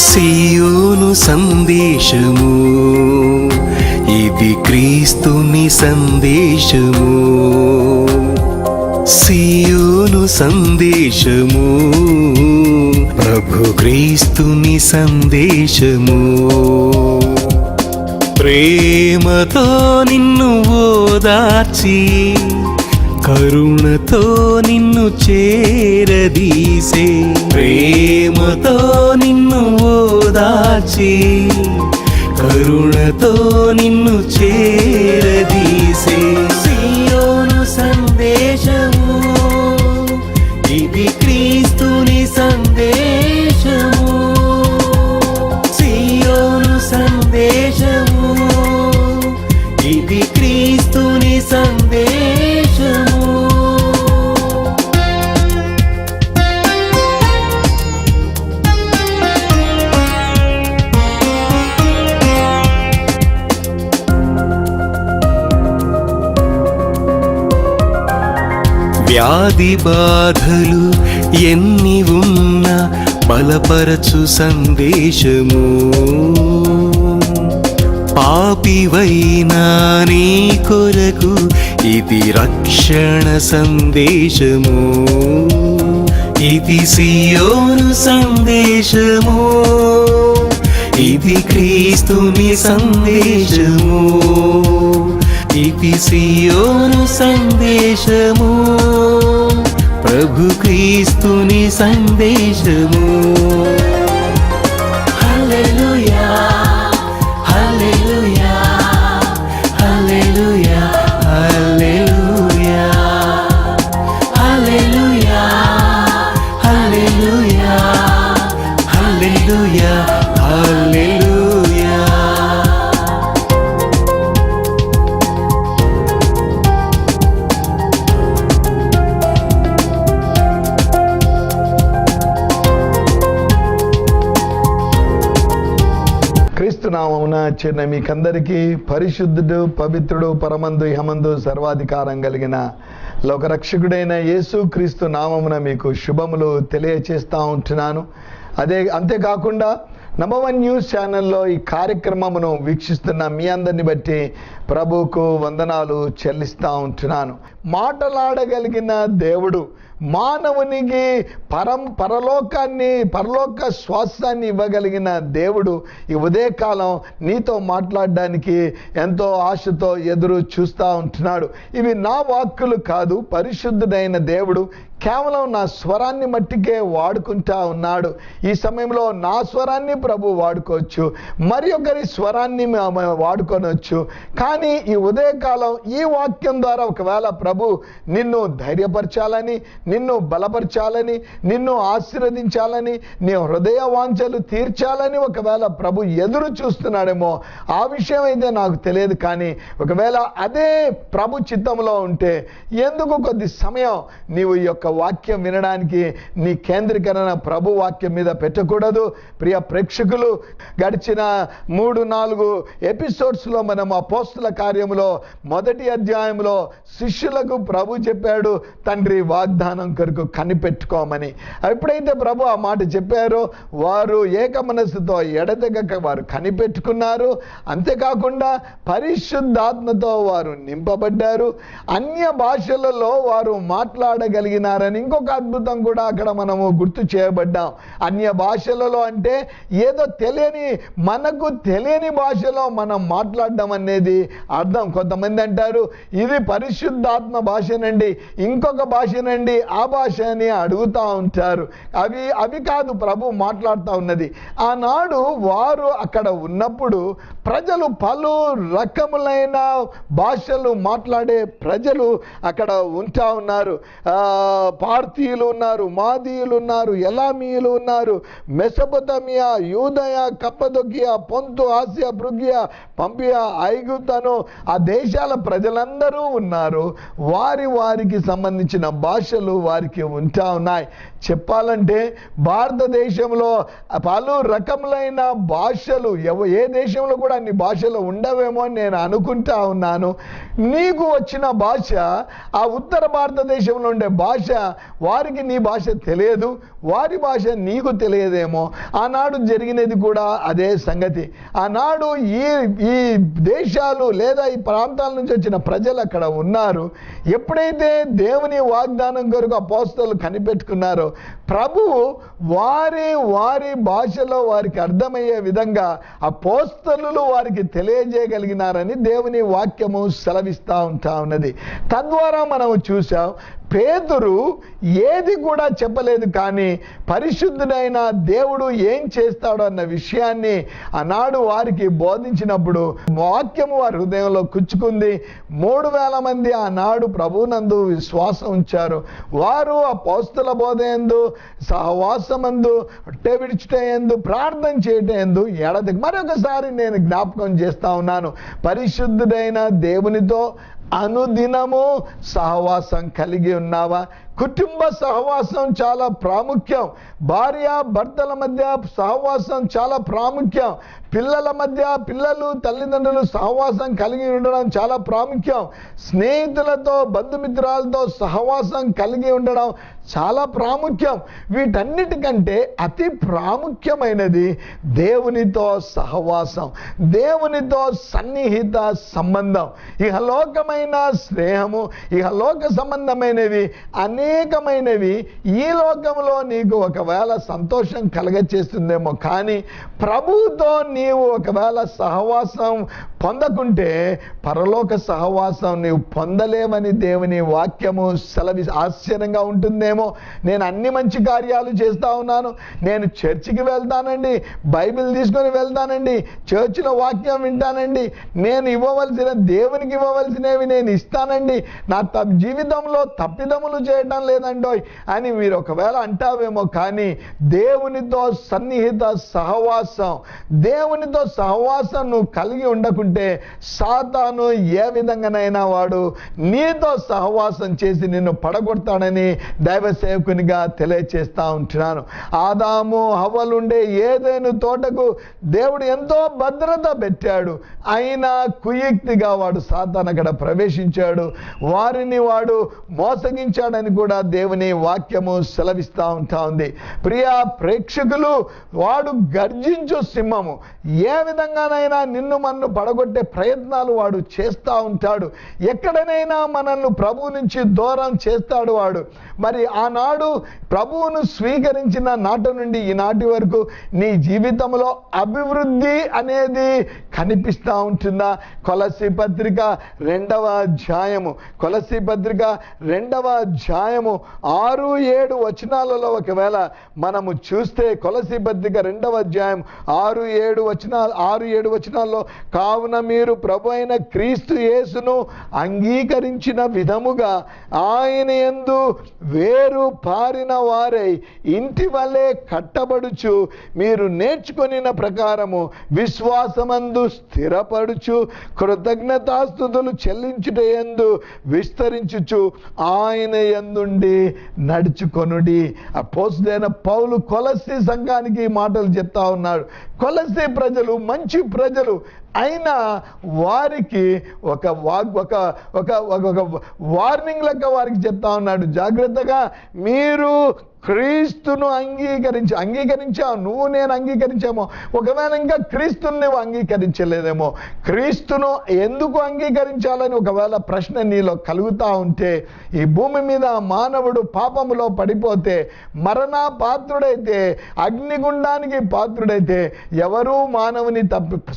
సియోను సందేశము, ఇది క్రీస్తుని సందేశము. సియోను సందేశము, ప్రభు క్రీస్తుని సందేశము. ప్రేమతో నిన్ను ఓదార్చి, కరుణతో నిన్ను చేరదీసే. ప్రేమతో నిన్ను ఓదార్చి, కరుణతో నిన్ను చేరదీసే. సియోను సందేశము, ఇది క్రీస్తుని సందేశము. సియోను సందేశము, ఇది క్రీస్తుని సందేశము. వ్యాధి బాధలు ఎన్ని ఉన్నా బలపరచు సందేశము. పాపివైనా నీ కొరకు ఇది రక్షణ సందేశము. ఇది సియోను సందేశము, ఇది క్రీస్తుని సందేశము. ఇది సియోను సందేశము, ప్రభు క్రీస్తుని సందేశము. హల్లెలూయా, హల్లెలూయా, హల్లెలూయా, హల్లెలూయా, హల్లెలూయా, హల్లెలూయా, హల్లెలూయా, హల్లెలూయా. క్రీస్తునామమున చిన్న మీకందరికీ పరిశుద్ధుడు, పవిత్రుడు, పరమందు ఇహమందు సర్వాధికారం కలిగిన లోకరక్షకుడైన యేసు క్రీస్తు నామమున మీకు శుభములు తెలియచేస్తూ ఉంటున్నాను. అంతేకాకుండా #1 న్యూస్ ఛానల్లో ఈ కార్యక్రమమును వీక్షిస్తున్న మీ అందరిని బట్టి ప్రభువుకు వందనాలు చెల్లిస్తూ ఉంటున్నాను. మాటలాడగలిగిన దేవుడు మానవునికి పరలోక శ్వాసాన్ని ఇవ్వగలిగిన దేవుడు ఈ ఉదయకాలం నీతో మాట్లాడడానికి ఎంతో ఆశతో ఎదురు చూస్తూ ఉంటున్నాడు. ఇవి నా వాక్కులు కాదు, పరిశుద్ధుడైన దేవుడు కేవలం నా స్వరాన్ని మట్టికే వాడుకుంటా ఉన్నాడు. ఈ సమయంలో నా స్వరాన్ని ప్రభు వాడుకోవచ్చు, మరి ఒకరి స్వరాన్ని వాడుకోవచ్చు. కానీ ఈ ఉదయకాలం ఈ వాక్యం ద్వారా ఒకవేళ ప్రభు నిన్ను ధైర్యపరచాలని, నిన్ను బలపరచాలని, నిన్ను ఆశీర్వదించాలని, నీ హృదయ వాంఛలు తీర్చాలని ఒకవేళ ప్రభు ఎదురు చూస్తున్నాడేమో, ఆ విషయం అయితే నాకు తెలియదు. కానీ ఒకవేళ అదే ప్రభు చిత్తంలో ఉంటే ఎందుకు కొద్ది సమయం నీవు ఈ యొక్క వాక్యం వినడానికి నీ కేంద్రీకరణ ప్రభు వాక్యం మీద పెట్టకూడదు? ప్రియ ప్రేక్షకులు, గడిచిన 3-4 ఎపిసోడ్స్లో మనం అపోస్తుల కార్యములో 1వ అధ్యాయంలో శిష్యులకు ప్రభు చెప్పాడు, తండ్రి వాగ్దానం కొరకు కనిపెట్టుకోమని. ఎప్పుడైతే ప్రభు ఆ మాట చెప్పారో వారు ఏక మనస్సుతో ఎడతెగక వారు కనిపెట్టుకున్నారు. అంతేకాకుండా పరిశుద్ధాత్మతో వారు నింపబడ్డారు. అన్య భాషలలో వారు మాట్లాడగలిగినారని ఇంకొక అద్భుతం కూడా అక్కడ మనము గుర్తు చేయబడ్డాం. అన్య భాషలలో అంటే ఏదో మనకు తెలియని భాషలో మనం మాట్లాడడం అనేది అర్థం. కొంతమంది అంటారు ఇది పరిశుద్ధాత్మ భాషనండి, ఇంకొక భాషనండి, ఆ భాష అని అడుగుతూ ఉంటారు. అవి కాదు ప్రభు మాట్లాడుతూ ఉన్నది. ఆనాడు వారు అక్కడ ఉన్నప్పుడు ప్రజలు పలు రకములైన భాషలు మాట్లాడే ప్రజలు అక్కడ ఉంటా ఉన్నారు. పార్థీయులు ఉన్నారు, మాదీయులు ఉన్నారు, ఎలామీయులు ఉన్నారు, మెసొపొతామియా, యూదయ, కప్పదొకియా, పొంతు, ఆసియా, ఫ్రుగియా, పంపియా, ఐగుప్తను ఆ దేశాల ప్రజలందరూ ఉన్నారు. వారికి సంబంధించిన భాషలు వారికి ఉంటా ఉన్నాయి. చెప్పాలంటే భారతదేశంలో పలు రకములైన భాషలు ఏ దేశంలో కూడా అన్ని భాషలు ఉండవేమో అని నేను అనుకుంటా ఉన్నాను. నీకు వచ్చిన భాష, ఆ ఉత్తర భారతదేశంలో ఉండే భాష, వారికి నీ భాష తెలియదు, వారి భాష నీకు తెలియదేమో. ఆనాడు జరిగినది కూడా అదే సంగతి. ఆనాడు ఈ దేశాలు లేదా ఈ ప్రాంతాల నుంచి వచ్చిన ప్రజలు అక్కడ ఉన్నారు. ఎప్పుడైతే దేవుని వాగ్దానం కొరకు అపోస్తలులు కనిపెట్టుకున్నారో, ప్రభువు వారి భాషలో వారికి అర్థమయ్యే విధంగా అపోస్తలులు వారికి తెలియజేయగలిగినారని దేవుని వాక్యము సెలవిస్తూ ఉంటా ఉన్నది. తద్వారా మనము చూసాం, పేతురు ఏది కూడా చెప్పలేదు, కానీ పరిశుద్ధుడైన దేవుడు ఏం చేస్తాడో అన్న విషయాన్ని ఆనాడు వారికి బోధించినప్పుడు వాక్యము వారి హృదయంలో కుచ్చుకుంది. 3,000 మంది ఆనాడు ప్రభువునందు విశ్వాసం ఉంచారు. వారు అపోస్తల బోధ యందు, సహవాసమందు, రొట్టె విడుచుట యందు, ప్రార్థన చేయటం యందు ఎడతెగక. మరొకసారి నేను జ్ఞాపకం చేస్తా ఉన్నాను, పరిశుద్ధుడైన దేవునితో అనుదినము సహవాసం కలిగి ఉన్నావా? కుటుంబ సహవాసం చాలా ప్రాముఖ్యం. భార్య భర్తల మధ్య సహవాసం చాలా ప్రాముఖ్యం. పిల్లల మధ్య, పిల్లలు తల్లిదండ్రులు సహవాసం కలిగి ఉండడం చాలా ప్రాముఖ్యం. స్నేహితులతో, బంధుమిత్రాలతో సహవాసం కలిగి ఉండడం చాలా ప్రాముఖ్యం. వీటన్నిటికంటే అతి ప్రాముఖ్యమైనది దేవునితో సహవాసం, దేవునితో సన్నిహిత సంబంధం. ఇహలోకమైన స్నేహము, ఇహలోక సంబంధమైనవి అనేకమైనవి ఈ లోకంలో నీకు ఒకవేళ సంతోషం కలగచేస్తుందేమో, కానీ ప్రభువుతో నీవు ఒకవేళ సహవాసం పొందకుంటే పరలోక సహవాసం నీవు పొందలేవని దేవుని వాక్యము ఆశ్చర్యంగా ఉంటుందేమో. నేను అన్ని మంచి కార్యాలు చేస్తూ ఉన్నాను, నేను చర్చికి వెళ్తానండి, బైబిల్ తీసుకొని వెళ్తానండి, చర్చిలో వాక్యం వింటానండి, నేను ఇవ్వవలసిన దేవునికి ఇవ్వవలసినవి నేను ఇస్తానండి, నా జీవితంలో తప్పిదములు చేయటం లేదండోయ్ అని మీరు ఒకవేళ అంటావేమో, కానీ దేవునితో సన్నిహిత సహవాసం, దేవునితో సహవాసం నువ్వు కలిగి ఉండకుంటే సాతాను ఏ విధంగానైనా వాడు నీతో సహవాసం చేసి నిన్ను పడగొడతాడని దైవ సేవకునిగా తెలియచేస్తా ఉంటున్నాను. ఆదాము హవ్వలుండే ఏదైనా తోటకు దేవుడు ఎంతో భద్రత పెట్టాడు, అయినా కుయుక్తిగా వాడు సాతాను అక్కడ ప్రవేశించాడు, వారిని వాడు మోసగించాడని కూడా దేవుని వాక్యము సెలవిస్తూ ఉంటా ఉంది. ప్రియా ప్రేక్షకులు, వాడు గర్జించు సింహము, ఏ విధంగానైనా నిన్ను మన్ను పడగొట్టే ప్రయత్నాలు వాడు చేస్తూ ఉంటాడు. ఎక్కడనైనా మనల్ని ప్రభువు నుంచి దూరం చేస్తాడు వాడు. మరి ఆనాడు ప్రభువును స్వీకరించిన నాటి నుండి ఈనాటి వరకు నీ జీవితంలో అభివృద్ధి అనేది కనిపిస్తూ ఉంటుందా? కొలస్సీ పత్రిక 2వ అధ్యాయము, కొలస్సీ పత్రిక 2వ అధ్యాయము 6-7 వచనాలలో ఒకవేళ మనము చూస్తే, కొలస్సీ పత్రిక 2వ అధ్యాయం 6-7 వచనాల్లో, కావున మీరు ప్రభు అయిన క్రీస్తు యేసును అంగీకరించిన విధముగా ఆయన యందు వేరు పారిన వారై ఇంటి వలె కట్టబడుచు, మీరు నేర్చుకొనిన ప్రకారము విశ్వాసమందు స్థిరపడుచు, కృతజ్ఞతాస్తుతులు చెల్లించుట యందు విస్తరించుచు ఆయన యందుండి నడుచుకొనుడి. అపోస్తలుడైన పౌలు కొలస్సీ సంఘానికి మాటలు చెప్తా ఉన్నాడు. కొలస్సీ ప్రజలు మంచి ప్రజలు, అయినా వారికి ఒక వార్నింగ్ లెక్క వారికి చెప్తా ఉన్నాడు, జాగ్రత్తగా మీరు క్రీస్తును అంగీకరించావు, నువ్వు నేను అంగీకరించామో, ఒకవేళ ఇంకా క్రీస్తుని నువ్వు అంగీకరించలేదేమో, క్రీస్తును ఎందుకు అంగీకరించాలని ఒకవేళ ప్రశ్న నీలో కలుగుతూ ఉంటే, ఈ భూమి మీద మానవుడు పాపములో పడిపోతే, మరణ పాత్రుడైతే, అగ్నిగుండానికి పాత్రుడైతే, ఎవరూ మానవుని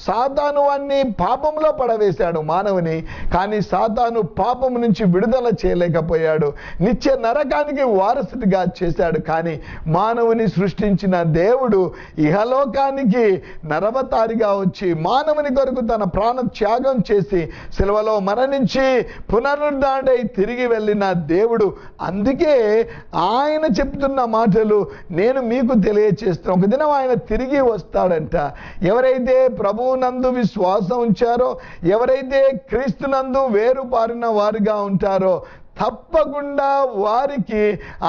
సాతాను వాణ్ణి పాపంలో పడవేశాడు మానవుని, కానీ సాతాను పాపము నుంచి విడుదల చేయలేకపోయాడు, నిత్య నరకానికి వారసుడిగా చేశాడు. కానీ మానవుని సృష్టించిన దేవుడు ఇహలోకానికి నరవతారిగా వచ్చి మానవుని కొరకు తన ప్రాణ త్యాగం చేసి శిలువలో మరణించి పునరుద్ధరణై తిరిగి వెళ్ళిన దేవుడు. అందుకే ఆయన చెప్తున్న మాటలు నేను మీకు తెలియచేస్తున్నాను. ఒక దినం ఆయన తిరిగి వస్తాడంట. ఎవరైతే ప్రభువునందు విశ్వాసం ఉంచారో, ఎవరైతే క్రీస్తునందు వేరు పారిన వారుగా ఉంటారో, తప్పకుండా వారికి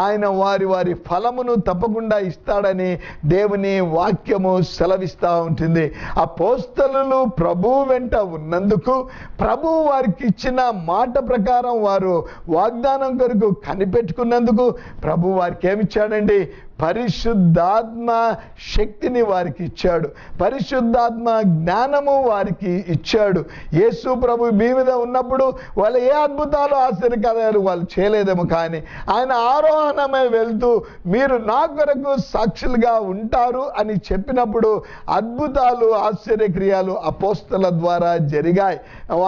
ఆయన వారి ఫలమును తప్పకుండా ఇస్తాడని దేవుని వాక్యము సెలవిస్తూ ఉంటుంది. అపోస్తలులు ప్రభువు వెంట ఉన్నందుకు ప్రభువు వారికి ఇచ్చిన మాట ప్రకారం వారు వాగ్దానం కొరకు కనిపెట్టుకున్నందుకు ప్రభు వారికి ఏమిచ్చాడండి? పరిశుద్ధాత్మ శక్తిని వారికి ఇచ్చాడు. పరిశుద్ధాత్మ జ్ఞానము వారికి ఇచ్చాడు. యేసు ప్రభు మీ మీద ఉన్నప్పుడు వాళ్ళు ఏ అద్భుతాలు ఆశ్చర్యకార్యాలు వాళ్ళు చేయలేదేమో, కానీ ఆయన ఆరోహణమై వెళ్తూ మీరు నా కొరకు సాక్షులుగా ఉంటారు అని చెప్పినప్పుడు అద్భుతాలు ఆశ్చర్యక్రియలు అపోస్తల ద్వారా జరిగాయి.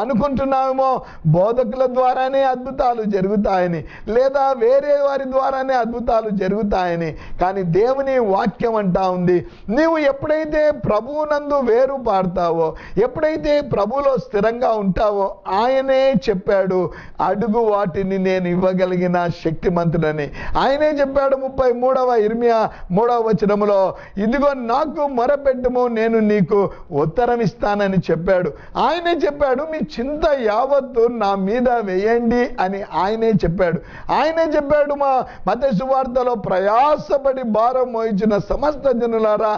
అనుకుంటున్నామేమో బోధకుల ద్వారానే అద్భుతాలు జరుగుతాయని, లేదా వేరే వారి ద్వారానే అద్భుతాలు జరుగుతాయని. కానీ దేవుని వాక్యం అంటా ఉంది, నీవు ఎప్పుడైతే ప్రభువునందు వేరు పాడతావో, ఎప్పుడైతే ప్రభువులో స్థిరంగా ఉంటావో, ఆయనే చెప్పాడు అడుగు వాటిని నేను ఇవ్వగలిగిన శక్తిమంతుడని. ఆయనే చెప్పాడు 33వ ఇర్మియా 3వ వచనములో, ఇదిగో నాకు మొరపెట్టుము నేను నీకు ఉత్తరం ఇస్తానని చెప్పాడు. ఆయనే చెప్పాడు మీ చింత యావత్తు నా మీద వేయండి అని ఆయనే చెప్పాడు. ఆయనే చెప్పాడు మత్తయి సువార్తలో, ప్రయాసపడి భారం మోయించిన సమస్త జనులారా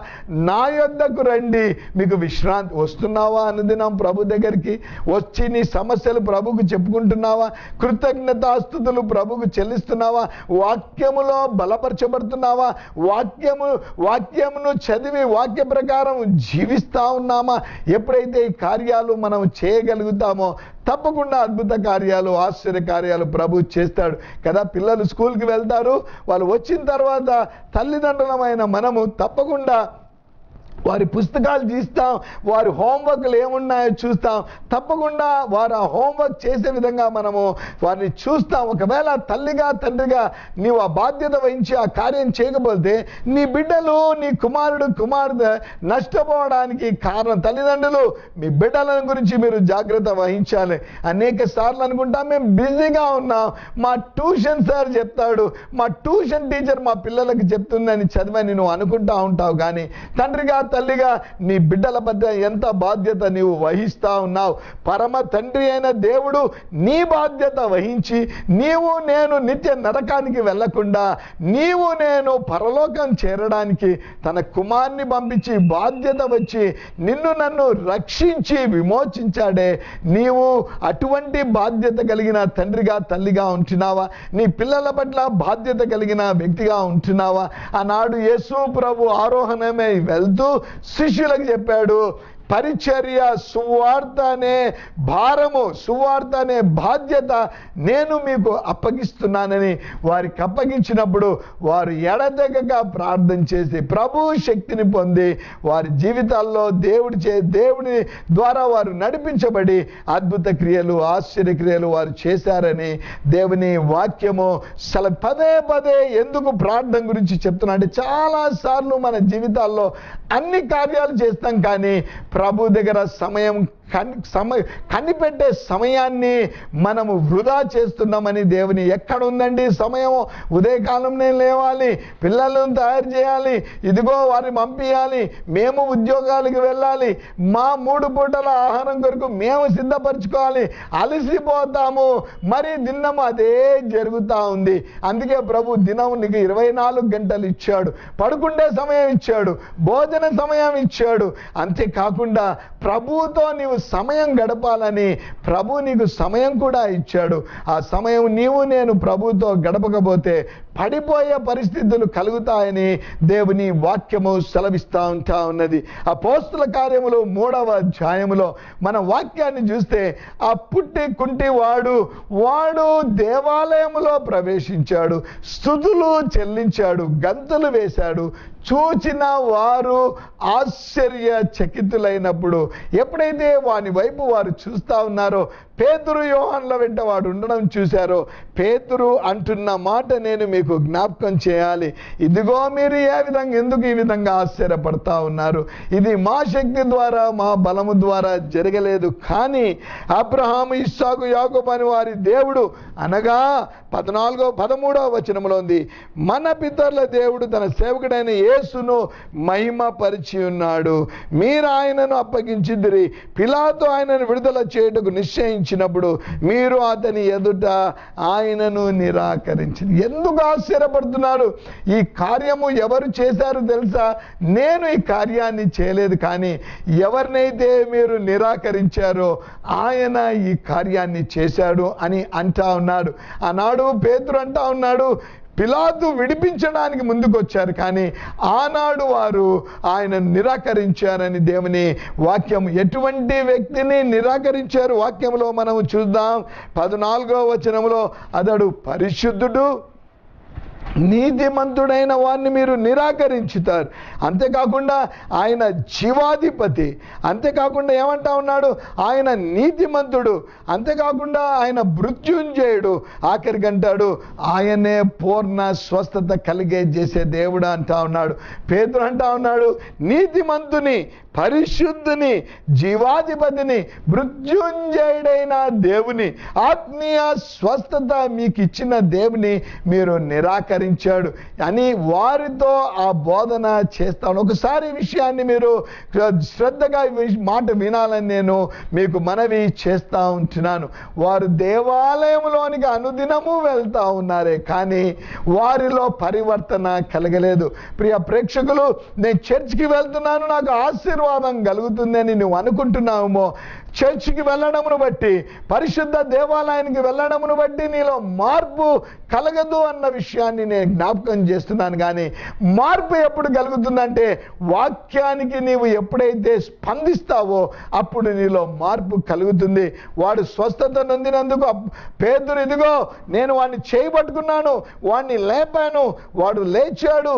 నా యొద్దకు రండి మీకు విశ్రాంతి. వస్తున్నావా అనుదినం ప్రభు దగ్గరికి వచ్చి నీ సమస్యలు ప్రభుకు చెప్పుకుంటున్నావా? కృతజ్ఞతాస్తుతులు ప్రభుకు చెల్లిస్తున్నావా? వాక్యములో బలపరచబడుతున్నావా? వాక్యమును చదివి వాక్య ప్రకారం జీవిస్తా ఉన్నామా? ఎప్పుడైతే ఈ కార్యాలు మనం చేయగలుగుతామో తప్పకుండా అద్భుత కార్యాలు ఆశ్చర్య కార్యాలు ప్రభు చేస్తాడు కదా. పిల్లలు స్కూల్కి వెళ్తారు, వాళ్ళు వచ్చిన తర్వాత తల్లిదండ్రులమైన మనము తప్పకుండా వారి పుస్తకాలు తీస్తాం, వారి హోంవర్క్లు ఏమున్నాయో చూస్తాం. తప్పకుండా వారు ఆ హోంవర్క్ చేసే విధంగా మనము వారిని చూస్తాం. ఒకవేళ తల్లిగా తండ్రిగా నీవు ఆ బాధ్యత వహించి ఆ కార్యం చేయకపోతే నీ బిడ్డలు, నీ కుమారుడు కుమార్తె నష్టపోవడానికి కారణం తల్లిదండ్రులు. మీ బిడ్డల గురించి మీరు జాగ్రత్త వహించాలి. అనేక సార్లు అనుకుంటాం మేము బిజీగా ఉన్నాం, మా ట్యూషన్ సార్ చెప్తాడు, మా ట్యూషన్ టీచర్ మా పిల్లలకి చెప్తుందని చదివని నువ్వు అనుకుంటా ఉంటావు. కానీ తండ్రిగా తల్లిగా నీ బిడ్డల మధ్య ఎంత బాధ్యత నీవు వహిస్తా ఉన్నావు. పరమ తండ్రి అయిన దేవుడు నీ బాధ్యత వహించి నీవు నేను నిత్య నరకానికి వెళ్లకుండా నీవు నేను పరలోకం చేరడానికి తన కుమారుని పంపించి బాధ్యత వచ్చి నిన్ను నన్ను రక్షించి విమోచించాడే. నీవు అటువంటి బాధ్యత కలిగిన తండ్రిగా తల్లిగా ఉంటున్నావా? నీ పిల్లల పట్ల బాధ్యత కలిగిన వ్యక్తిగా ఉంటున్నావా? ఆనాడు యేసు ప్రభు ఆరోహణమై వెళ్తూ శిష్యులకు చెప్పాడు, పరిచర్య సువార్త అనే భారము, సువార్త అనే బాధ్యత నేను మీకు అప్పగిస్తున్నానని వారికి అప్పగించినప్పుడు వారు ఎడతెగక ప్రార్థన చేసి ప్రభు శక్తిని పొంది వారి జీవితాల్లో దేవుని ద్వారా వారు నడిపించబడి అద్భుత క్రియలు ఆశ్చర్యక్రియలు వారు చేశారని దేవుని వాక్యము పదే పదే ఎందుకు ప్రార్థన గురించి చెప్తున్నా అంటే చాలా సార్లు మన జీవితాల్లో అన్ని కార్యాలు చేస్తాం, కానీ ప్రభు దగ్గర కనిపెట్టే సమయాన్ని మనము వృధా చేస్తున్నామని దేవుని ఎక్కడ ఉందండి సమయం? ఉదయకాలం నేను లేవాలి, పిల్లలను తయారు చేయాలి, ఇదిగో వారిని పంపించాలి, మేము ఉద్యోగాలకు వెళ్ళాలి, మా 3 పూటల ఆహారం కొరకు మేము సిద్ధపరచుకోవాలి, అలసిపోతాము, మరి దినము అదే జరుగుతూ ఉంది. అందుకే ప్రభు దినం నీకు 24 గంటలు ఇచ్చాడు, పడుకుండే సమయం ఇచ్చాడు, భోజన సమయం ఇచ్చాడు. అంతేకాకుండా ప్రభువుతో నీవు సమయం గడపాలని ప్రభు నీకు సమయం కూడా ఇచ్చాడు. ఆ సమయం నీవు నేను ప్రభువుతో గడపకపోతే పడిపోయే పరిస్థితులు కలుగుతాయని దేవుని వాక్యము సెలవిస్తూ ఉంటా ఉన్నది. అపోస్తుల కార్యములు 3వ అధ్యాయములో మన వాక్యాన్ని చూస్తే ఆ పుట్టి కుంటి వాడు దేవాలయములో ప్రవేశించాడు, స్తుతులు చెల్లించాడు, గంతులు వేశాడు. చూచిన వారు ఆశ్చర్యచకితులైనప్పుడు ఎప్పుడైతే వాని వైపు వారు చూస్తూ ఉన్నారో, పేతురు యోహాన్ల వెంట వాడు ఉండడం చూశారో, పేతురు అంటున్న మాట నేను మీకు జ్ఞాపకం చేయాలి. ఇదిగో మీరు ఎందుకు ఈ విధంగా ఆశ్చర్యపడతా ఉన్నారు? ఇది మా శక్తి ద్వారా మా బలము ద్వారా జరగలేదు, కానీ అబ్రహాము ఇస్సాకు యాకోబు అని వారి దేవుడు అనగా 13వ వచనంలో ఉంది, మన పితరుల దేవుడు తన సేవకుడైన యేసును మహిమపరిచి ఉన్నాడు. మీరు ఆయనను అప్పగించిదిరి. పిలాతు ఆయనను విడుదల చేయుటకు నిశ్చయించినప్పుడు మీరు అతని ఎదుట ఆయనను నిరాకరించింది. ఎందుకు ఆశ్చర్యపడుతున్నారు? ఈ కార్యము ఎవరు చేశారు తెలుసా? నేను ఈ కార్యాన్ని చేయలేదు, కానీ ఎవరినైతే మీరు నిరాకరించారో ఆయన ఈ కార్యాన్ని చేశాడు అని అంటా ఉన్నాడు. ఆనాడు పేతురు అంటా ఉన్నాడు, పిలాతు విడిపించడానికి ముందుకు వచ్చారు, కానీ ఆనాడు వారు ఆయన నిరాకరించారని దేవుని వాక్యం. ఎటువంటి వ్యక్తిని నిరాకరించారు? వాక్యంలో మనం చూద్దాం. 14వ వచనంలో, అతడు పరిశుద్ధుడు నీతిమంతుడైన వారిని మీరు నిరాకరించుతారు. అంతేకాకుండా ఆయన జీవాధిపతి, అంతేకాకుండా ఏమంటా ఉన్నాడు? ఆయన నీతిమంతుడు, అంతేకాకుండా ఆయన మృత్యుంజయుడు, ఆఖరికి అంటాడు ఆయనే పూర్ణ స్వస్థత కలిగే చేసే దేవుడు అంటా ఉన్నాడు. పేతురు అంటా ఉన్నాడు, నీతిమంతుని, పరిశుద్ధుని, జీవాధిపతిని, మృత్యుంజయుడైన దేవుని, ఆత్మీయ స్వస్థత మీకు ఇచ్చిన దేవుని మీరు నిరాకరించాడు అని వారితో ఆ బోధన చేస్తాను. ఒకసారి ఈ విషయాన్ని మీరు శ్రద్ధగా మాట వినాలని నేను మీకు మనవి చేస్తూ ఉంటున్నాను. వారు దేవాలయంలోనికి అనుదినము వెళ్తూ ఉన్నారే, కానీ వారిలో పరివర్తన కలగలేదు. ప్రియ ప్రేక్షకులు, నేను చర్చికి వెళ్తున్నాను, నాకు ఆశీర్వాదం కలుగుతుందని నువ్వు అనుకుంటున్నావేమో. చర్చికి వెళ్ళడమును బట్టి, పరిశుద్ధ దేవాలయానికి వెళ్ళడమును బట్టి నీలో మార్పు కలగదు అన్న విషయాన్ని నేను జ్ఞాపకం చేస్తున్నాను. కానీ మార్పు ఎప్పుడు కలుగుతుందంటే వాక్యానికి నీవు ఎప్పుడైతే స్పందిస్తావో అప్పుడు నీలో మార్పు కలుగుతుంది. వాడు స్వస్థత నొందినందుకు పేతురు, ఇదిగో నేను వాడిని చేయబట్టుకున్నాను, వాడిని లేపాను, వాడు లేచాడు,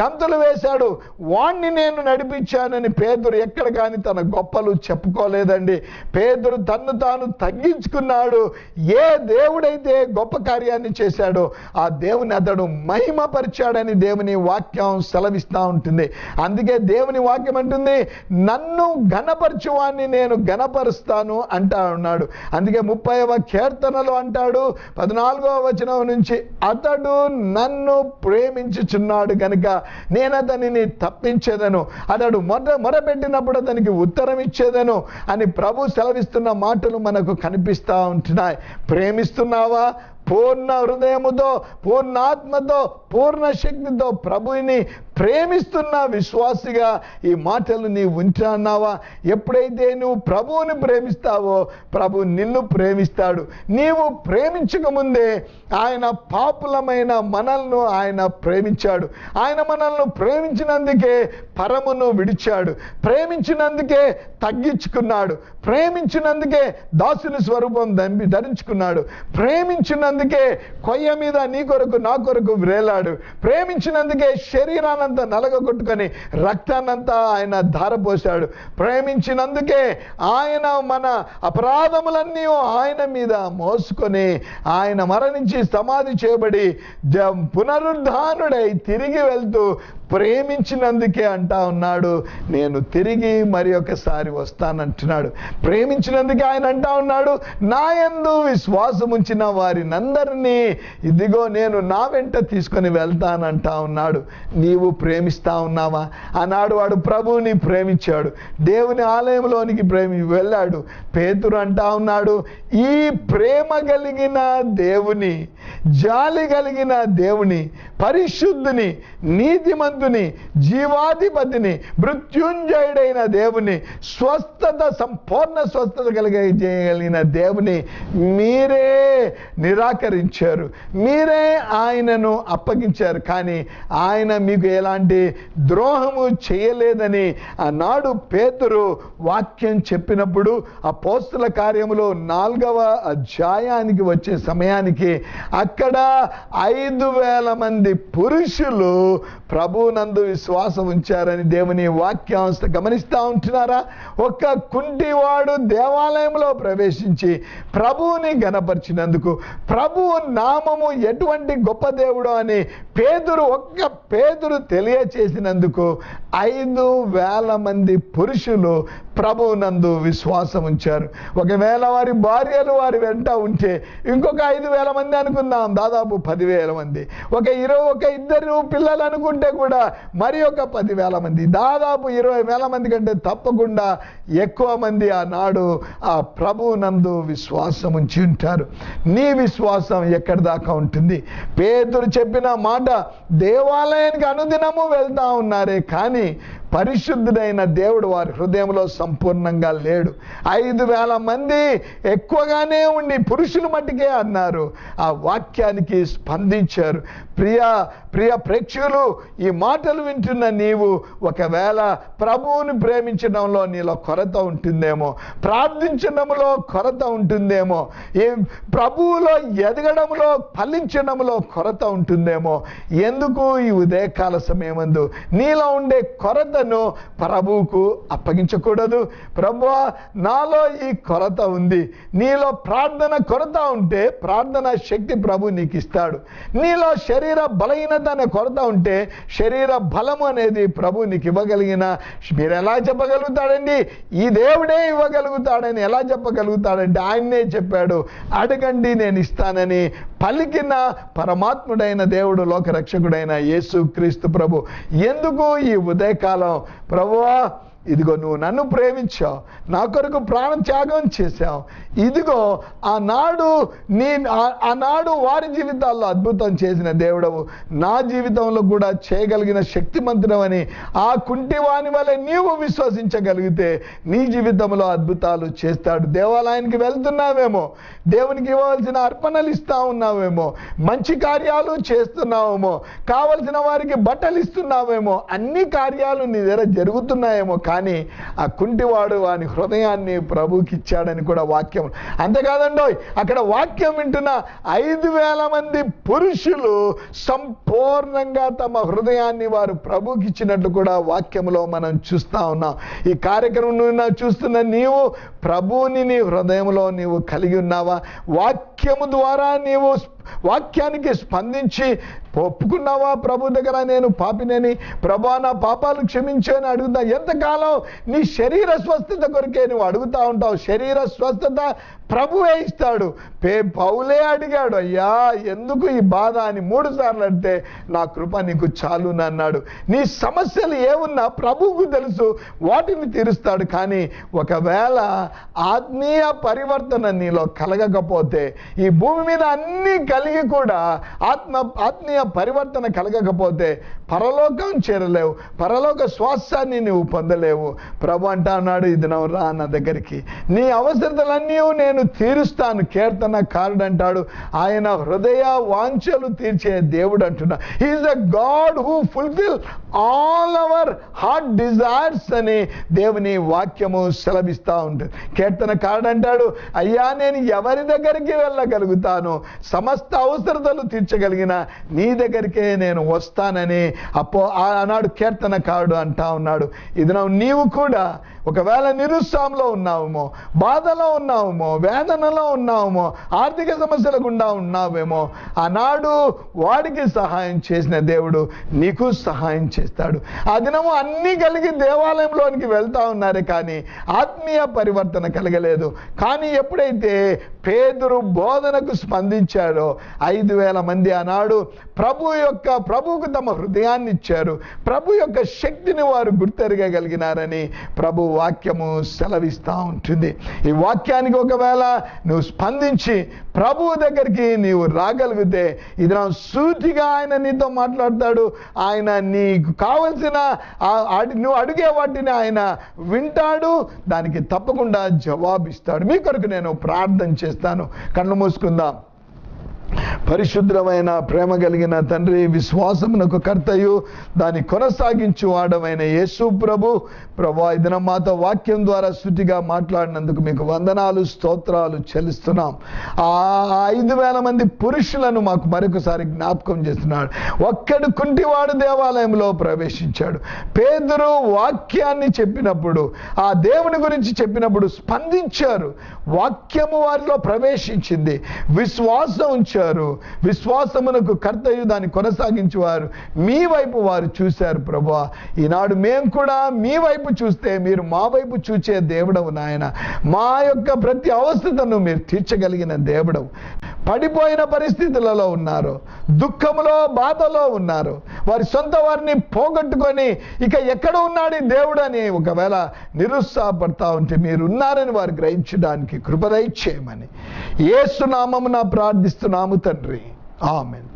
గంతులు వేశాడు, వాణ్ణి నేను నడిపించానని పేతురు ఎక్కడ కానీ తన గొప్పలు చెప్పుకోలేదండి. పేతురు తన్ను తాను తగ్గించుకున్నాడు. ఏ దేవుడైతే గొప్ప కార్యాన్ని చేశాడో ఆ దేవుని అతడు మహిమపరిచాడని దేవుని వాక్యం సెలవిస్తూ ఉంటుంది. అందుకే దేవుని వాక్యం అంటుంది, నన్ను ఘనపరచువాన్ని నేను ఘనపరుస్తాను అంటా ఉన్నాడు. అందుకే 30వ కీర్తనలో అంటాడు 14వ వచనం నుంచి, అతడు నన్ను ప్రేమించుచున్నాడు కనుక నేను అతనిని తప్పించేదను, అతడు మొరపెట్టినప్పుడు అతనికి ఉత్తరం ఇచ్చేదను అని ప్రభు సెలవిస్తున్న మాటలు మనకు కనిపిస్తూ ఉంటున్నాయి. ప్రేమిస్తున్నావా? పూర్ణ హృదయముతో, పూర్ణాత్మతో, పూర్ణ శక్తితో ప్రభువుని ప్రేమిస్తున్న విశ్వాసిగా ఈ మాటలు నీవు ఉంటున్నావా? ఎప్పుడైతే నువ్వు ప్రభువుని ప్రేమిస్తావో ప్రభు నిన్ను ప్రేమిస్తాడు. నీవు ప్రేమించకముందే ఆయన పాపులమైన మనల్ని ఆయన ప్రేమించాడు. ఆయన మనల్ని ప్రేమించినందుకే పరమును విడిచాడు, ప్రేమించినందుకే తగ్గించుకున్నాడు, ప్రేమించినందుకే దాసుని స్వరూపం ధరించుకున్నాడు, ప్రేమించినందుకే కొయ్య మీద నీ కొరకు నా కొరకు వ్రేలాడు, ప్రేమించినందుకే శరీరానంతా నలగొట్టుకొని రక్తాన్నంతా ఆయన ధారపోశాడు, ప్రేమించినందుకే ఆయన మన అపరాధములన్నీ ఆయన మీద మోసుకొని ఆయన మరణించి సమాధి చేయబడి పునరుద్ధానుడై తిరిగి వెళ్తూ ప్రేమించినందుకే అంటా ఉన్నాడు, నేను తిరిగి మరి ఒకసారి వస్తానంటున్నాడు. ప్రేమించినందుకే ఆయన అంటా ఉన్నాడు, నా యందు విశ్వాసం ఉంచిన వారినందరినీ ఇదిగో నేను నా వెంట తీసుకొని వెళ్తానంటా ఉన్నాడు. నీవు ప్రేమిస్తా ఉన్నావా? ఆనాడు వాడు ప్రభువుని ప్రేమించాడు, దేవుని ఆలయంలోనికి వెళ్ళాడు. పేతురు అంటా ఉన్నాడు, ఈ ప్రేమ కలిగిన దేవుని, జాలి కలిగిన దేవుని, పరిశుద్ధుని, నీతిమంతుని, జీవాధిపతిని, మృత్యుంజయుడైన దేవుని, స్వస్థత, సంపూర్ణ స్వస్థత కలిగిన దేవుని మీరే నిరాకరించారు, మీరే ఆయనను అప్పగించారు. కానీ ఆయన మీకు ఎలాంటి ద్రోహము చేయలేదని ఆనాడు పేతురు వాక్యం చెప్పినప్పుడు అపోస్తల కార్యములో 4వ అధ్యాయానికి వచ్చే సమయానికి అక్కడ 5,000 మంది పురుషులు ప్రభువునందు విశ్వాసం ఉంచారని దేవుని వాక్యం గమనిస్తూ ఉంటున్నారా? ఒక్క కుంటివాడు దేవాలయంలో ప్రవేశించి ప్రభువుని గణపరిచినందుకు, ప్రభువు నామము ఎటువంటి గొప్ప దేవుడు అని పేతురు తెలియచేసినందుకు 5,000 మంది పురుషులు ప్రభువునందు విశ్వాసం ఉంచారు. ఒకవేళ వారి భార్యలు వారి వెంట ఉంటే ఇంకొక 5,000 మంది అనుకుందాం, దాదాపు 10,000 మంది. ఒక ఇద్దరు పిల్లలు అనుకుంటే కూడా మరి ఒక 10,000 మంది, దాదాపు 20,000 మంది కంటే తప్పకుండా ఎక్కువ మంది ఆనాడు ఆ ప్రభువునందు విశ్వాసం ఉంచి ఉంటారు. నీ విశ్వాసం ఎక్కడి దాకా ఉంటుంది? పేతురు చెప్పిన మాట, దేవాలయానికి అనుదినము వెళ్తా ఉన్నారే కానీ పరిశుద్ధుడైన దేవుడు వారి హృదయంలో సంపూర్ణంగా లేడు. 5,000 మంది ఎక్కువగానే ఉండి పురుషులు మట్టుకే అన్నారు, ఆ వాక్యానికి స్పందించారు. ప్రియ ప్రేక్షకులు, ఈ మాటలు వింటున్న నీవు ఒకవేళ ప్రభువుని ప్రేమించడంలో నీలో కొరత ఉంటుందేమో, ప్రార్థించడంలో కొరత ఉంటుందేమో, ఈ ప్రభువులో ఎదగడంలో ఫలించడంలో కొరత ఉంటుందేమో, ఎందుకు ఈ ఉదయకాల సమయమందు నీలో ఉండే కొరతను ప్రభువుకు అప్పగించకూడదు? ప్రభువా, నాలో ఈ కొరత ఉంది. నీలో ప్రార్థన కొరత ఉంటే ప్రార్థన శక్తి ప్రభు నీకు ఇస్తాడు. నీలో శరీర బలహీనత అనే కొరత ఉంటే శరీర బలము అనేది ప్రభు నీకు ఇవ్వగలిగిన, మీరు ఎలా చెప్పగలుగుతాడండి? ఈ దేవుడే ఇవ్వగలుగుతాడని ఎలా చెప్పగలుగుతాడంటే ఆయన్నే చెప్పాడు, అడగండి నేను ఇస్తానని పలికిన పరమాత్ముడైన దేవుడు, లోకరక్షకుడైన యేసు క్రీస్తు ప్రభు. ఎందుకు ఈ ఉదయకాలం, ప్రభువా ఇదిగో నువ్వు నన్ను ప్రేమించావు, నా కొరకు ప్రాణత్యాగం చేశావు, ఇదిగో ఆనాడు వారి జీవితాల్లో అద్భుతం చేసిన దేవుడవు, నా జీవితంలో కూడా చేయగలిగిన శక్తిమంతుడవని ఆ కుంటివాని వలె నీవు విశ్వసించగలిగితే నీ జీవితంలో అద్భుతాలు చేస్తాడు. దేవాలయానికి వెళ్తున్నావేమో, దేవునికి ఇవ్వవలసిన అర్పణలు ఇస్తా ఉన్నావేమో, మంచి కార్యాలు చేస్తున్నావేమో, కావలసిన వారికి బట్టలు ఇస్తున్నావేమో, అన్ని కార్యాలు నీ దగ్గర జరుగుతున్నాయేమో, కానీ ఆ కుంటివాడు వాని హృదయాన్ని ప్రభుకి ఇచ్చాడని కూడా వాక్యం. అంతేకాదండో, అక్కడ వాక్యం వింటున్న 5,000 మంది పురుషులు సంపూర్ణంగా తమ హృదయాన్ని వారు ప్రభుకి ఇచ్చినట్లు కూడా వాక్యంలో మనం చూస్తా ఉన్నాం. ఈ కార్యక్రమం చూస్తున్న నీవు ప్రభువుని నీ హృదయంలో నీవు కలిగి ఉన్నావా? వాక్యము ద్వారా నీవు వాక్యానికి స్పందించి ఒప్పుకున్నావా? ప్రభు దగ్గర నేను పాపినని, ప్రభా నా పాపాలు క్షమించని అడుగుతా. ఎంతకాలం నీ శరీర స్వస్థత కొరకే నువ్వు అడుగుతా ఉంటావు? శరీర స్వస్థత ప్రభువే ఇస్తాడు. పౌలే అడిగాడు, అయ్యా ఎందుకు ఈ బాధ అని 3 సార్లు అంటే నా కృప నీకు చాలును అన్నాడు. నీ సమస్యలు ఏమున్నా ప్రభువుకు తెలుసు, వాటిని తీరుస్తాడు. కానీ ఒకవేళ ఆత్మీయ పరివర్తన నీలో కలగకపోతే, ఈ భూమి మీద అన్నీ కలిగి కూడా ఆత్మీయ పరివర్తన కలగకపోతే పరలోకం చేరలేవు, పరలోక శ్వాసాన్ని నువ్వు పొందలేవు. ప్రభు అంటా అన్నాడు, ఇది నువ్వు రా నా దగ్గరికి, నీ అవసరతలన్నీ నేను తీరుస్తాను. కీర్తనకారుడు అంటాడు, ఆయన హృదయ వాంఛలు తీర్చే దేవుడు అంటున్నా. He is a God who fulfil all our heart desires అని దేవుని వాక్యము సెలవిస్తూ ఉంటుంది. కీర్తనకారుడు అంటాడు, అయ్యా నేను ఎవరి దగ్గరికి వెళ్ళగలుగుతాను? సమస్త అవసరతలు తీర్చగలిగిన నీ దగ్గరికే నేను వస్తానని ఆనాడు కీర్తనకారుడు అంటా ఉన్నాడు. ఇది నీవు కూడా ఒకవేళ నిరుత్సాహంలో ఉన్నావేమో, బాధలో ఉన్నావేమో, వేదనలో ఉన్నావేమో, ఆర్థిక సమస్యల గుండా ఉన్నావేమో, ఆనాడు వాడికి సహాయం చేసిన దేవుడు నీకు సహాయం చేస్తాడు. ఆ దినము అన్నీ కలిగి దేవాలయంలోనికి వెళ్తా ఉన్నారు కానీ ఆత్మీయ పరివర్తన కలగలేదు. కానీ ఎప్పుడైతే పేతురు బోధనకు స్పందించాడో 5,000 మంది ఆనాడు ప్రభువుకు తమ హృదయాన్ని ఇచ్చారు. ప్రభు యొక్క శక్తిని వారు గుర్తెరగగలిగినారని ప్రభు వాక్యము సెలవిస్తూ ఉంటుంది. ఈ వాక్యానికి ఒకవేళ నువ్వు స్పందించి ప్రభువు దగ్గరికి నీవు రాగలిగితే ఇది నా సూటిగా ఆయన నీతో మాట్లాడతాడు. ఆయన నీకు కావలసిన నువ్వు అడిగే వాటిని ఆయన వింటాడు, దానికి తప్పకుండా జవాబిస్తాడు. మీ కొరకు నేను ప్రార్థన చేస్తాను. కళ్ళు మూసుకుందాం. పరిశుద్ధమైన ప్రేమ కలిగిన తండ్రి, విశ్వాసమునకు కర్తయు దాన్ని కొనసాగించు వాడమైన యేసు ప్రభు ఇది మాతో వాక్యం ద్వారా శుద్ధిగా మాట్లాడినందుకు మీకు వందనాలు, స్తోత్రాలు చెల్లిస్తున్నాం. ఆ 5,000 మంది పురుషులను మాకు మరొకసారి జ్ఞాపకం చేస్తున్నాడు. ఒక్కడు కుంటివాడు దేవాలయంలో ప్రవేశించాడు. పేతురు వాక్యాన్ని చెప్పినప్పుడు, ఆ దేవుని గురించి చెప్పినప్పుడు స్పందించారు. వాక్యము వారిలో ప్రవేశించింది, విశ్వాసం ఉంచారు. విశ్వాసమునకు కర్తయు దాన్ని కొనసాగించేవారు మీ వైపు వారు చూశారు ప్రభువా. ఈనాడు మేము కూడా మీ వైపు చూస్తే మీరు మా వైపు చూచే దేవుడవు నాయన. మా యొక్క ప్రతి అవస్థను మీరు తీర్చగలిగిన దేవుడవు. పడిపోయిన పరిస్థితులలో ఉన్నారు, దుఃఖములో బాధలో ఉన్నారు, వారి సొంత వారిని పోగొట్టుకొని ఇక ఎక్కడ ఉన్నాడు దేవుడు అని ఒకవేళ నిరుత్సాహపడతా ఉంటే మీరు ఉన్నారని వారు గ్రహించడానికి కృప దయచేయమని యేసు నామమున ప్రార్థిస్తున్నాము తండ్రి, ఆమేన్.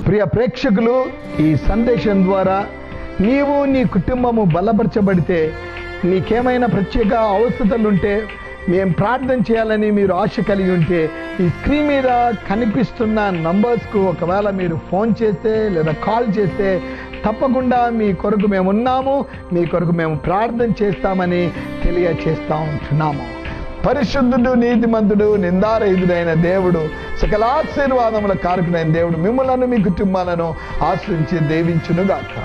ప్రియ ప్రేక్షకులు, ఈ సందేశం ద్వారా నీవు నీ కుటుంబము బలపరచబడితే, నీకేమైనా ప్రత్యేక అవసరతలుంటే, మేము ప్రార్థన చేయాలని మీరు ఆశ కలిగి ఉంటే ఈ స్క్రీన్ మీద కనిపిస్తున్న నంబర్స్కు ఒకవేళ మీరు ఫోన్ చేస్తే లేదా కాల్ చేస్తే తప్పకుండా మీ కొరకు మేము ఉన్నాము, మీ కొరకు మేము ప్రార్థన చేస్తామని తెలియచేస్తూ ఉంటున్నాము. పరిశుద్ధుడు, నీతిమంతుడు, నిందారహితుడైన దేవుడు, సకల ఆశీర్వాదముల కారకుడైన దేవుడు మిమ్మలను మీ కుటుంబాలను ఆశ్రయించి దీవించునుగాక.